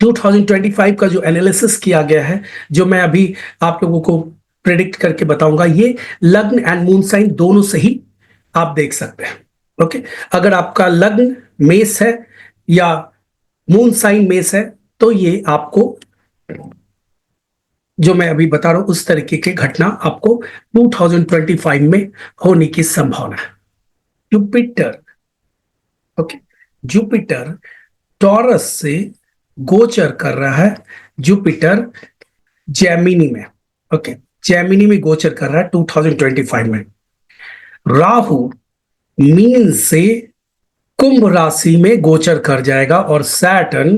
2025 का जो एनालिसिस किया गया है, जो मैं अभी आप लोगों को प्रेडिक्ट करके बताऊंगा, ये लग्न एंड मून साइन दोनों से ही आप देख सकते हैं। ओके, अगर आपका लग्न मेष है या मून साइन मेष है, तो ये आपको जो मैं अभी बता रहा हूं उस तरीके की घटना आपको 2025 में होने की संभावना है। जुपिटर, ओके, जुपिटर टॉरस से गोचर कर रहा है। जुपिटर जेमिनी में, ओके, जेमिनी में गोचर कर रहा है 2025 में। राहु मीन से कुंभ राशि में गोचर कर जाएगा और सैटर्न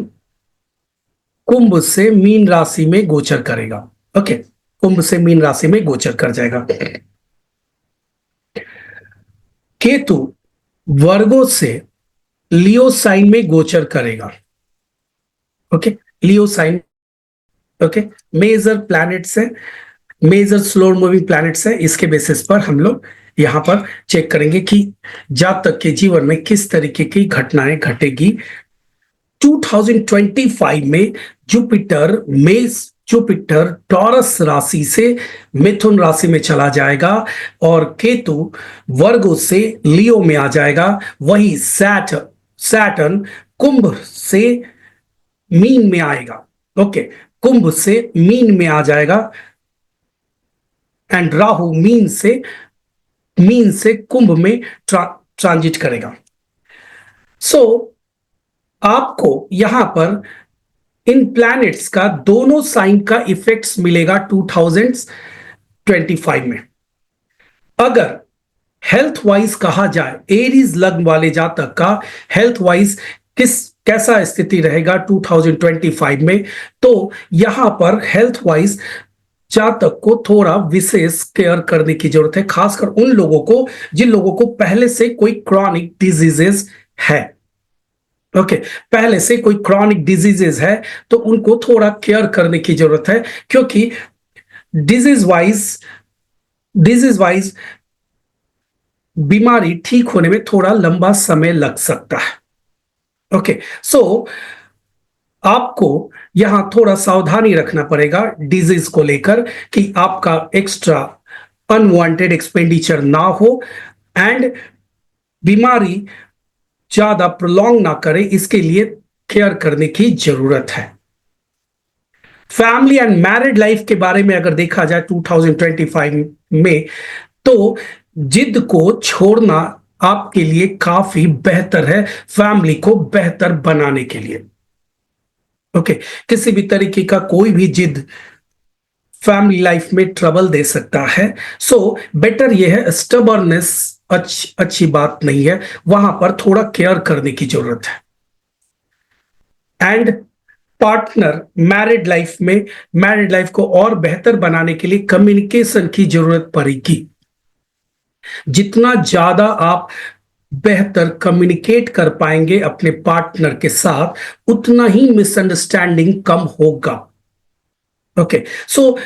कुंभ से मीन राशि में गोचर करेगा। ओके, कुंभ से मीन राशि में गोचर कर जाएगा। केतु वर्गो से लियो साइन में गोचर करेगा। ओके, लियो साइन, ओके, मेजर प्लैनेट्स है, मेजर स्लो मूविंग प्लैनेट्स है। इसके बेसिस पर हम लोग यहां पर चेक करेंगे कि जातक के जीवन में किस तरीके की घटनाएं घटेगी। 2025 में जुपिटर टॉरस राशि से मिथुन राशि में चला जाएगा और केतु वर्गो से लियो में आ जाएगा। वही सैटर्न कुंभ से मीन में आएगा। ओके, कुंभ से मीन में आ जाएगा एंड राहु मीन से कुंभ में ट्रांजिट करेगा। सो आपको यहां पर इन प्लैनेट्स का दोनों साइन का इफेक्ट्स मिलेगा 2025 में। अगर हेल्थ वाइज कहा जाए, एरीज लग्न वाले जातक का हेल्थ वाइज कैसा स्थिति रहेगा 2025 में, तो यहां पर हेल्थ वाइज जातक को थोड़ा विशेष केयर करने की जरूरत है, खासकर उन लोगों को जिन लोगों को पहले से कोई क्रॉनिक डिजीजेस है। ओके, पहले से कोई क्रॉनिक डिजीजेस है तो उनको थोड़ा केयर करने की जरूरत है, क्योंकि डिजीज वाइज बीमारी ठीक होने में थोड़ा लंबा समय लग सकता है। ओके, सो आपको यहां थोड़ा सावधानी रखना पड़ेगा डिजीज को लेकर कि आपका एक्स्ट्रा अनवांटेड एक्सपेंडिचर ना हो एंड बीमारी ज्यादा प्रोलॉन्ग ना करे, इसके लिए केयर करने की जरूरत है। फैमिली एंड मैरिड लाइफ के बारे में अगर देखा जाए 2025 में, तो जिद को छोड़ना आपके लिए काफी बेहतर है फैमिली को बेहतर बनाने के लिए। ओके, किसी भी तरीके का कोई भी जिद फैमिली लाइफ में ट्रबल दे सकता है। सो बेटर यह है, स्टबर्नेस अच्छी बात नहीं है, वहां पर थोड़ा केयर करने की जरूरत है। एंड पार्टनर मैरिड लाइफ को और बेहतर बनाने के लिए कम्युनिकेशन की जरूरत पड़ेगी। जितना ज्यादा आप बेहतर कम्युनिकेट कर पाएंगे अपने पार्टनर के साथ, उतना ही मिसअंडरस्टैंडिंग कम होगा। ओके, सो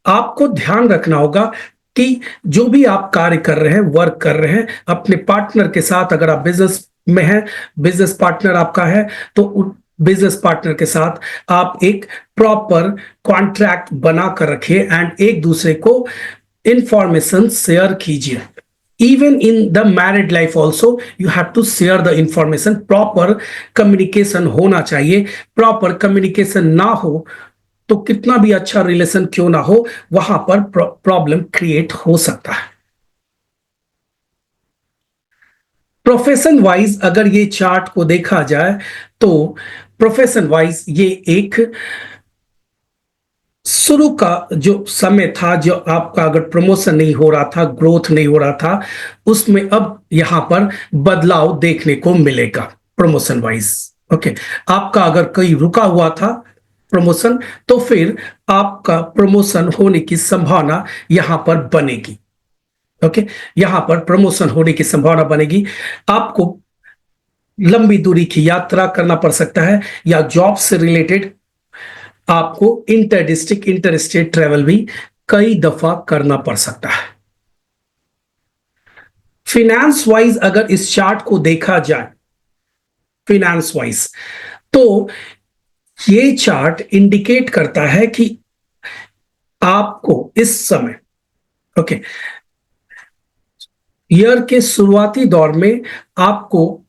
आपको ध्यान रखना होगा कि जो भी आप कार्य कर रहे हैं, वर्क कर रहे हैं अपने पार्टनर के साथ, अगर आप बिजनेस में हैं, बिजनेस पार्टनर आपका है, तो बिजनेस पार्टनर के साथ आप एक प्रॉपर कॉन्ट्रैक्ट बनाकर रखिए एंड एक दूसरे को इंफॉर्मेशन शेयर कीजिए। Even in the married life also you have to share the information. Proper communication होना चाहिए। प्रॉपर कम्युनिकेशन ना हो तो कितना भी अच्छा रिलेशन क्यों ना हो, वहां पर प्रॉब्लम क्रिएट हो सकता है। प्रोफेशन वाइज अगर ये चार्ट को देखा जाए तो प्रोफेशन वाइज ये एक शुरू का जो समय था, जो आपका अगर प्रमोशन नहीं हो रहा था, ग्रोथ नहीं हो रहा था, उसमें अब यहां पर बदलाव देखने को मिलेगा प्रमोशन वाइज। ओके, आपका अगर कोई रुका हुआ था प्रमोशन, तो फिर आपका प्रमोशन होने की संभावना यहां पर बनेगी। ओके, यहां पर प्रमोशन होने की संभावना बनेगी। आपको लंबी दूरी की यात्रा करना पड़ सकता है या जॉब से रिलेटेड आपको inter district inter state travel भी कई दफा करना पड़ सकता है। फिनेंस वाइज अगर इस चार्ट को देखा जाए, फिनेंस वाइज, तो ये चार्ट इंडिकेट करता है कि आपको इस समय, ओके, ईयर के शुरुआती दौर में आपको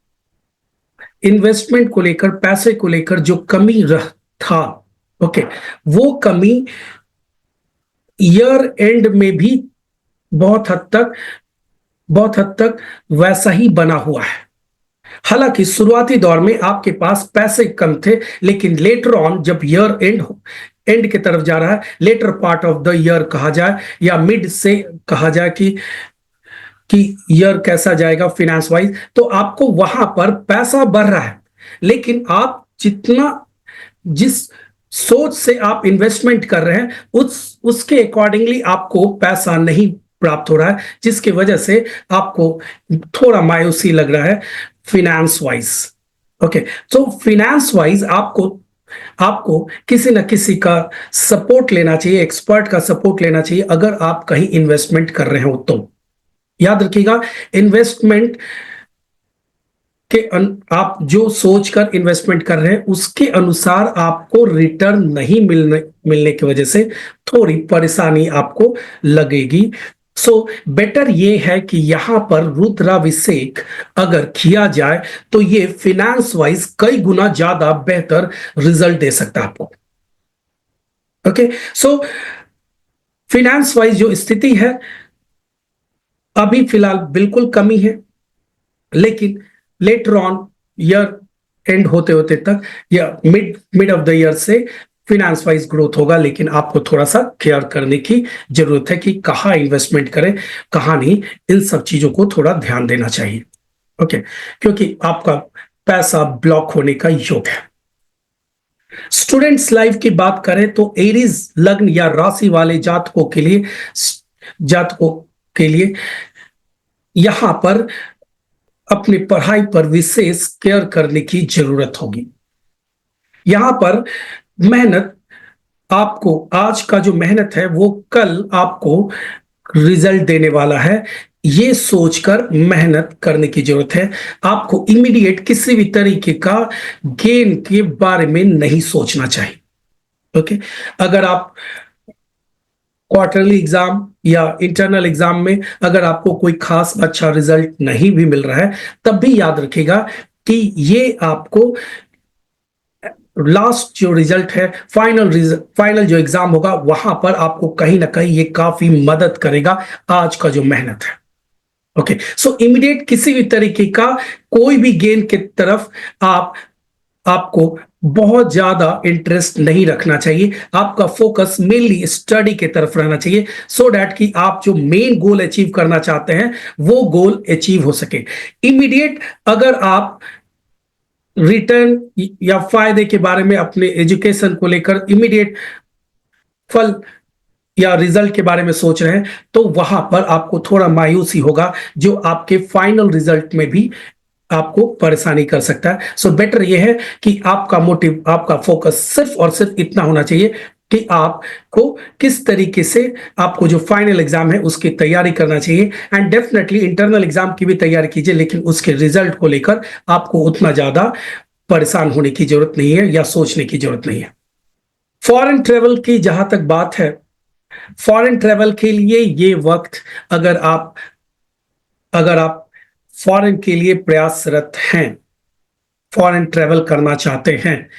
इन्वेस्टमेंट को लेकर, पैसे को लेकर जो कमी रह था, ओके, वो कमी ईयर एंड में भी बहुत हद तक वैसा ही बना हुआ है। हालांकि शुरुआती दौर में आपके पास पैसे कम थे, लेकिन लेटर ऑन जब ईयर एंड की तरफ जा रहा है, later part of the year कहा जाए या मिड से कहा जाए कि ईयर कैसा जाएगा फाइनेंस वाइज, तो आपको वहां पर पैसा बढ़ रहा है, लेकिन आप जिस सोच से आप इन्वेस्टमेंट कर रहे हैं उसके अकॉर्डिंगली आपको पैसा नहीं प्राप्त हो रहा है, जिसकी वजह से आपको थोड़ा मायूसी लग रहा है फिनेंस वाइज। ओके, तो फिनेंस वाइज आपको किसी न किसी का सपोर्ट लेना चाहिए, एक्सपर्ट का सपोर्ट लेना चाहिए अगर आप कहीं इन्वेस्टमेंट कर रहे हो तो। याद रखिएगा, इन्वेस्टमेंट के आप जो सोचकर इन्वेस्टमेंट कर रहे हैं उसके अनुसार आपको रिटर्न नहीं मिलने की वजह से थोड़ी परेशानी आपको लगेगी। सो बेटर ये है कि यहां पर रुद्राभिषेक अगर किया जाए तो ये फिनेंस वाइज कई गुना ज्यादा बेहतर रिजल्ट दे सकता है आपको। ओके, सो फिनेंस वाइज जो स्थिति है अभी फिलहाल बिल्कुल कमी है, लेकिन लेटर ऑन ईयर एंड होते होते तक या मिड ऑफ द ईयर से फिनेंस वाइज ग्रोथ होगा, लेकिन आपको थोड़ा सा केयर करने की जरूरत है कि कहाँ इन्वेस्टमेंट करें कहाँ नहीं, इन सब चीजों को थोड़ा ध्यान देना चाहिए। ओके, क्योंकि आपका पैसा ब्लॉक होने का योग है। स्टूडेंट्स लाइफ की बात करें तो एरीज लग्न या राशि वाले जातकों के लिए यहां पर अपनी पढ़ाई पर विशेष केयर करने की जरूरत होगी। यहां पर मेहनत, आपको आज का जो मेहनत है वो कल आपको रिजल्ट देने वाला है, ये सोचकर मेहनत करने की जरूरत है। आपको इमीडिएट किसी भी तरीके का गेन के बारे में नहीं सोचना चाहिए। ओके, अगर आप क्वार्टरली एग्जाम या इंटरनल एग्जाम में अगर आपको कोई खास अच्छा रिजल्ट नहीं भी मिल रहा है, तब भी याद रखिएगा कि ये आपको लास्ट जो रिजल्ट है, फाइनल जो एग्जाम होगा, वहां पर आपको कहीं ना कहीं ये काफी मदद करेगा आज का जो मेहनत है। ओके, सो इमीडिएट किसी भी तरीके का कोई भी गेन की तरफ आपको बहुत ज्यादा इंटरेस्ट नहीं रखना चाहिए। आपका फोकस मेनली स्टडी की तरफ रहना चाहिए, सो दैट कि आप जो मेन गोल अचीव करना चाहते हैं वो गोल अचीव हो सके। इमीडिएट अगर आप रिटर्न या फायदे के बारे में अपने एजुकेशन को लेकर इमीडिएट फल या रिजल्ट के बारे में सोच रहे हैं, तो वहां पर आपको थोड़ा मायूसी होगा, जो आपके फाइनल रिजल्ट में भी आपको परेशानी कर सकता है। सो बेटर यह है कि आपका मोटिव, आपका फोकस सिर्फ और सिर्फ इतना होना चाहिए कि आपको किस तरीके से आपको जो फाइनल एग्जाम है उसकी तैयारी करना चाहिए, एंड डेफिनेटली इंटरनल एग्जाम की भी तैयारी कीजिए, लेकिन उसके रिजल्ट को लेकर आपको उतना ज्यादा परेशान होने की जरूरत नहीं है या सोचने की जरूरत नहीं है। फॉरेन ट्रेवल की जहां तक बात है, फॉरेन ट्रेवल के लिए ये वक्त, अगर आप फॉरेन के लिए प्रयासरत हैं, फॉरेन ट्रेवल करना चाहते हैं,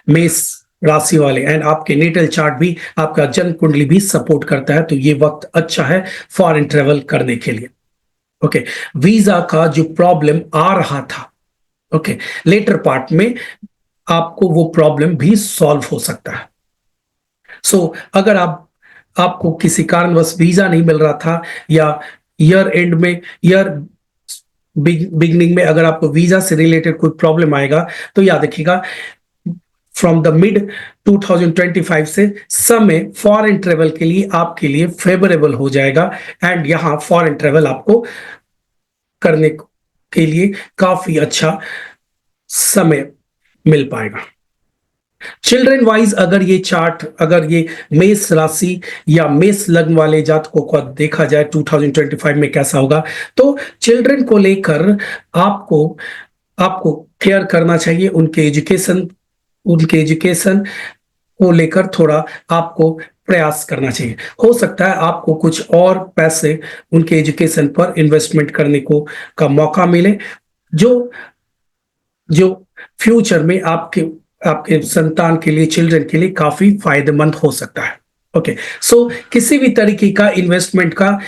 मेष राशि वाले, एंड आपके नेटल चार्ट भी, आपका जन्म कुंडली भी सपोर्ट करता है, तो ये वक्त अच्छा है फॉरेन ट्रेवल करने के लिए। ओके, वीजा का जो प्रॉब्लम आ रहा था, ओके, लेटर पार्ट में आपको वो प्रॉब्लम भी सॉल्व हो सकता है। सो अगर आपको किसी कारणवश वीजा नहीं मिल रहा था, या ईयर एंड में, ईयर बिगनिंग में अगर आपको वीजा से रिलेटेड कोई प्रॉब्लम आएगा, तो याद रखिएगा फ्रॉम द मिड 2025 से समय फॉरेन ट्रेवल के लिए आपके लिए फेवरेबल हो जाएगा, एंड यहां फॉरेन ट्रेवल आपको करने के लिए काफी अच्छा समय मिल पाएगा। चिल्ड्रन वाइज अगर ये चार्ट, अगर ये मेष राशि या मेष लग्न वाले जातकों को देखा जाए 2025 में कैसा होगा, तो चिल्ड्रन को लेकर आपको केयर करना चाहिए, उनके एजुकेशन उनके एजुकेशन को लेकर थोड़ा आपको प्रयास करना चाहिए। हो सकता है आपको कुछ और पैसे उनके एजुकेशन पर इन्वेस्टमेंट करने को का मौका मिले, जो जो फ्यूचर में आपके आपके संतान के लिए, चिल्ड्रन के लिए काफ़ी फ़ायदेमंद हो सकता है। ओके, सो किसी भी तरीके का इन्वेस्टमेंट का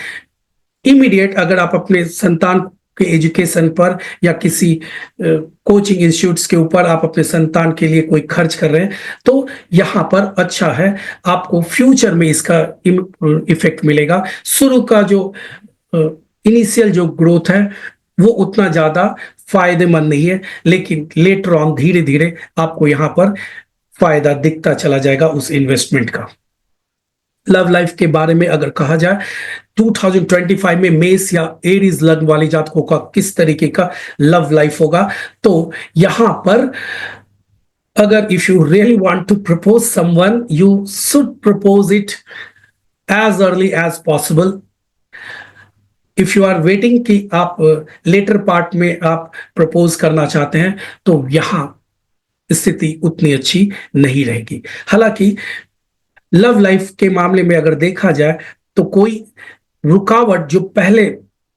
इमीडिएट अगर आप अपने संतान के एजुकेशन पर या किसी कोचिंग इंस्टीट्यूट्स के ऊपर आप अपने संतान के लिए कोई खर्च कर रहे हैं, तो यहाँ पर अच्छा है, आपको फ्यूचर में इसका इफेक्ट मिलेगा। शुरू का जो इनिशियल जो ग्रोथ है वो उतना ज़्यादा फायदेमंद नहीं है, लेकिन लेटर ऑन धीरे धीरे आपको यहाँ पर फायदा दिखता चला जाएगा उस इन्वेस्टमेंट का। लव लाइफ के बारे में अगर कहा जाए, 2025 में मेष या एरीज लग्न वाले जातकों का किस तरीके का लव लाइफ होगा, तो यहां पर अगर if you really want to propose someone, you should propose it as early as possible. If you are waiting कि आप लेटर पार्ट में आप प्रपोज करना चाहते हैं, तो यहां स्थिति उतनी अच्छी नहीं रहेगी। हालांकि लव लाइफ के मामले में अगर देखा जाए तो कोई रुकावट जो पहले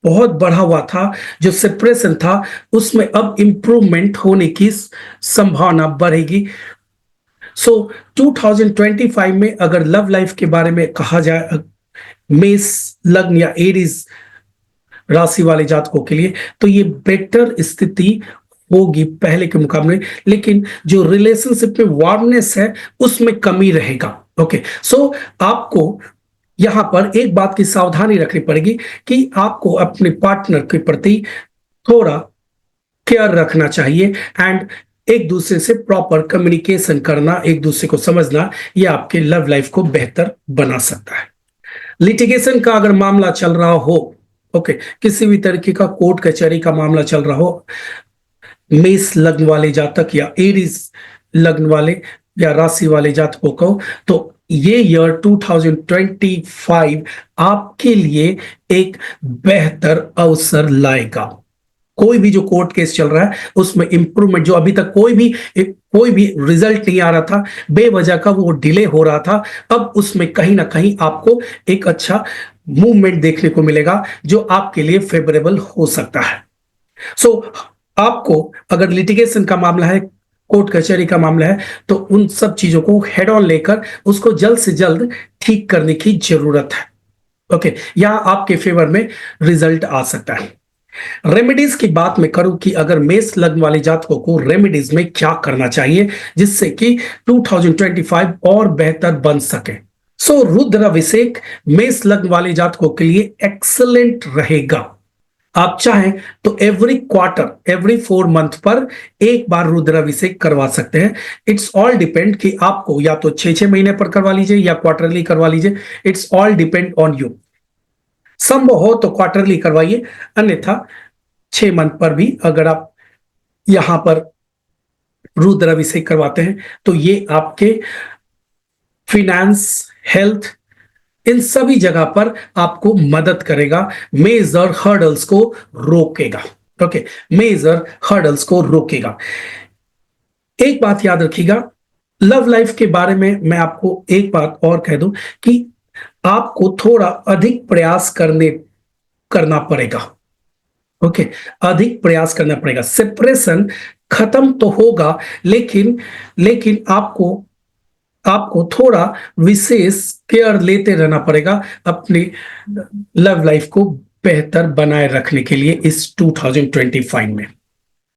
बहुत बढ़ा हुआ था, जो सेपरेशन था, उसमें अब इंप्रूवमेंट होने की संभावना बढ़ेगी। सो 2025 में अगर लव लाइफ के बारे में कहा जाए मेष लग्न या एरीज राशि वाले जातकों के लिए, तो ये बेटर स्थिति होगी पहले के मुकाबले, लेकिन जो रिलेशनशिप में वार्मनेस है उसमें कमी रहेगा। ओके, सो आपको यहां पर एक बात की सावधानी रखनी पड़ेगी कि आपको अपने पार्टनर के प्रति थोड़ा केयर रखना चाहिए एंड एक दूसरे से प्रॉपर कम्युनिकेशन करना, एक दूसरे को समझना, यह आपके लव लाइफ को बेहतर बना सकता है। लिटिगेशन का अगर मामला चल रहा हो, ओके, किसी भी तरीके का कोर्ट कचहरी का मामला चल रहा हो, मेष लग्न वाले जातक या एरीज लग्न वाले या राशि वाले जातकों को, तो ये ईयर 2025 आपके लिए एक बेहतर अवसर लाएगा। कोई भी जो कोर्ट केस चल रहा है उसमें इंप्रूवमेंट, जो अभी तक कोई भी रिजल्ट नहीं आ रहा था, बेवजह का वो डिले हो रहा था, अब उसमें कहीं ना कहीं आपको एक अच्छा मूवमेंट देखने को मिलेगा जो आपके लिए फेवरेबल हो सकता है। सो आपको अगर लिटिगेशन का मामला है, कोर्ट कचहरी का मामला है, तो उन सब चीजों को हेड ऑन लेकर उसको जल्द से जल्द ठीक करने की जरूरत है। ओके, यहां आपके फेवर में रिजल्ट आ सकता है। रेमेडीज की बात मैं करूं कि अगर मेष लग्न वाले जातकों को रेमेडीज में क्या करना चाहिए जिससे कि 2025 और बेहतर बन सके, सो रुद्राभिषेक मेष लग्न वाले जातकों के लिए एक्सलेंट रहेगा। आप चाहें तो एवरी क्वार्टर, एवरी 4 मंथ पर एक बार रुद्राभिषेक करवा सकते हैं। इट्स ऑल डिपेंड कि आपको या तो 6-6 महीने पर करवा लीजिए या क्वार्टरली करवा लीजिए, it's all depend on you. संभव हो तो क्वार्टरली करवाइए, अन्यथा 6 मंथ पर भी अगर आप यहां पर रुद्राभिषेक करवाते हैं तो ये आपके फिनेंस, हेल्थ, इन सभी जगह पर आपको मदद करेगा, मेजर हर्डल्स को रोकेगा। ओके, मेजर हर्डल्स को रोकेगा। एक बात याद रखिएगा, लव लाइफ के बारे में मैं आपको एक बात और कह दूं कि आपको थोड़ा अधिक प्रयास करना पड़ेगा। ओके, अधिक प्रयास करना पड़ेगा। सेपरेशन खत्म तो होगा, लेकिन आपको थोड़ा विशेष केयर लेते रहना पड़ेगा अपनी लव लाइफ को बेहतर बनाए रखने के लिए इस 2025 में।